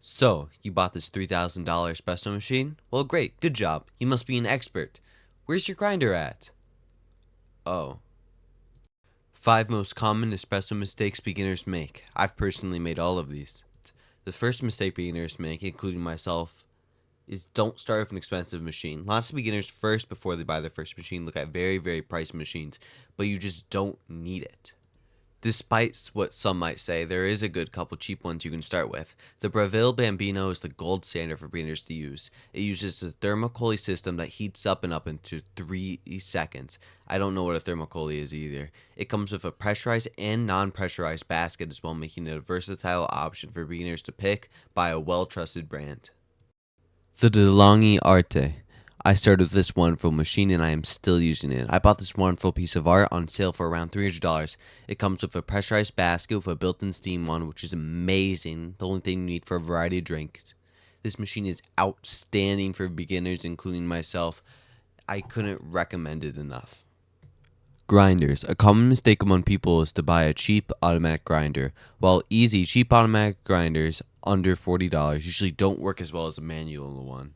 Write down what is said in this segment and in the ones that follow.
So, you bought this $3,000 espresso machine? Well, great, good job. You must be an expert. Where's your grinder at? Oh. 5 most common espresso mistakes beginners make. I've personally made all of these. The first mistake beginners make, including myself, is don't start with an expensive machine. Lots of beginners first, before they buy their first machine, look at very, very pricey machines, but you just don't need it. Despite what some might say, there is a good couple cheap ones you can start with. The Breville Bambino is the gold standard for beginners to use. It uses a thermocouple system that heats up into 3 seconds. I don't know what a thermocouple is either. It comes with a pressurized and non-pressurized basket as well, making it a versatile option for beginners to pick by a well-trusted brand. The DeLonghi Arte. I started with this wonderful machine and I am still using it. I bought this wonderful piece of art on sale for around $300. It comes with a pressurized basket with a built-in steam one, which is amazing. The only thing you need for a variety of drinks. This machine is outstanding for beginners, including myself. I couldn't recommend it enough. Grinders. A common mistake among people is to buy a cheap automatic grinder. While easy, cheap automatic grinders under $40 usually don't work as well as a manual one.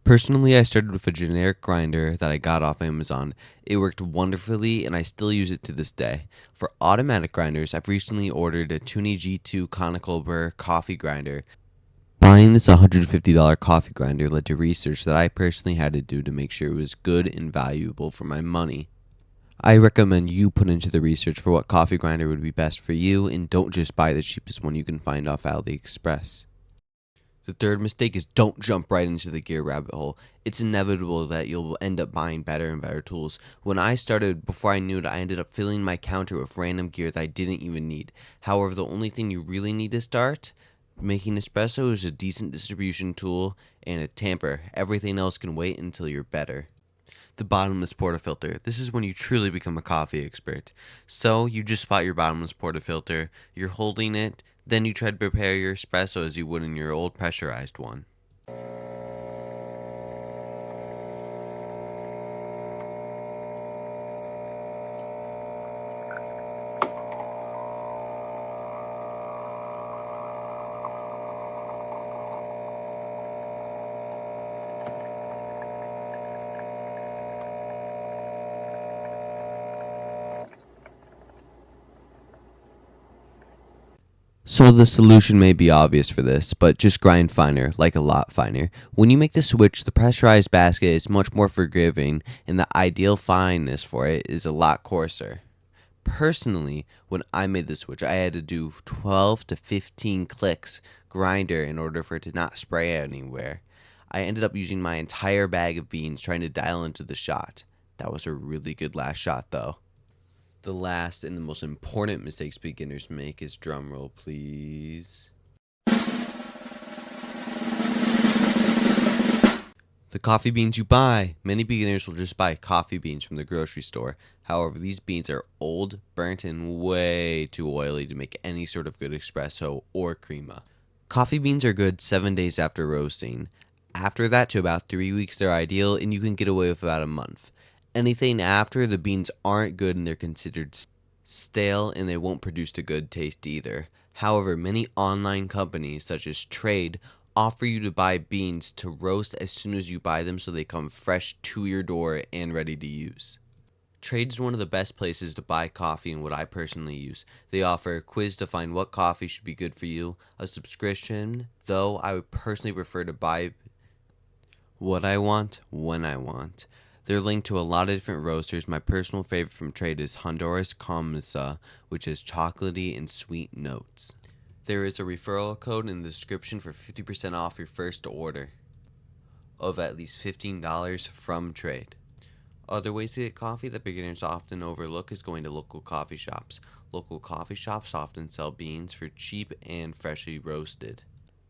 Personally, I started with a generic grinder that I got off Amazon. It worked wonderfully and I still use it to this day. For automatic grinders, I've recently ordered a Tuni G2 conical burr coffee grinder. Buying this $150 coffee grinder led to research that I personally had to do to make sure it was good and valuable for my money. I recommend you put into the research for what coffee grinder would be best for you and don't just buy the cheapest one you can find off AliExpress. The third mistake is don't jump right into the gear rabbit hole. It's inevitable that you'll end up buying better and better tools. When I started, before I knew it, I ended up filling my counter with random gear that I didn't even need. However, the only thing you really need to start making espresso is a decent distribution tool and a tamper. Everything else can wait until you're better. The bottomless portafilter. This is when you truly become a coffee expert. So, you just spot your bottomless portafilter, you're holding it, then you try to prepare your espresso as you would in your old pressurized one. So the solution may be obvious for this, but just grind finer, like a lot finer. When you make the switch, the pressurized basket is much more forgiving, and the ideal fineness for it is a lot coarser. Personally, when I made the switch, I had to do 12 to 15 clicks grinder in order for it to not spray anywhere. I ended up using my entire bag of beans trying to dial into the shot. That was a really good last shot though. The last and the most important mistakes beginners make is, drumroll please, the coffee beans you buy. Many beginners will just buy coffee beans from the grocery store. However, these beans are old, burnt, and way too oily to make any sort of good espresso or crema. Coffee beans are good 7 days after roasting. After that, to about 3 weeks, they're ideal, and you can get away with about a month. Anything after, the beans aren't good and they're considered stale, and they won't produce a good taste either. However, many online companies such as Trade offer you to buy beans to roast as soon as you buy them, so they come fresh to your door and ready to use. Trade is one of the best places to buy coffee and what I personally use. They offer a quiz to find what coffee should be good for you, a subscription, though I would personally prefer to buy what I want when I want. They're linked to a lot of different roasters. My personal favorite from Trade is Honduras Comesa, which has chocolatey and sweet notes. There is a referral code in the description for 50% off your first order of at least $15 from Trade. Other ways to get coffee that beginners often overlook is going to local coffee shops. Local coffee shops often sell beans for cheap and freshly roasted.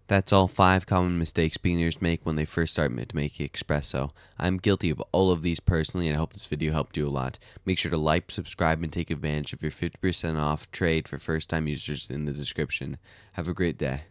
That's all 5 common mistakes beginners make when they first start making espresso. I'm guilty of all of these personally, and I hope this video helped you a lot. Make sure to like, subscribe, and take advantage of your 50% off Trade for first time users in the description. Have a great day.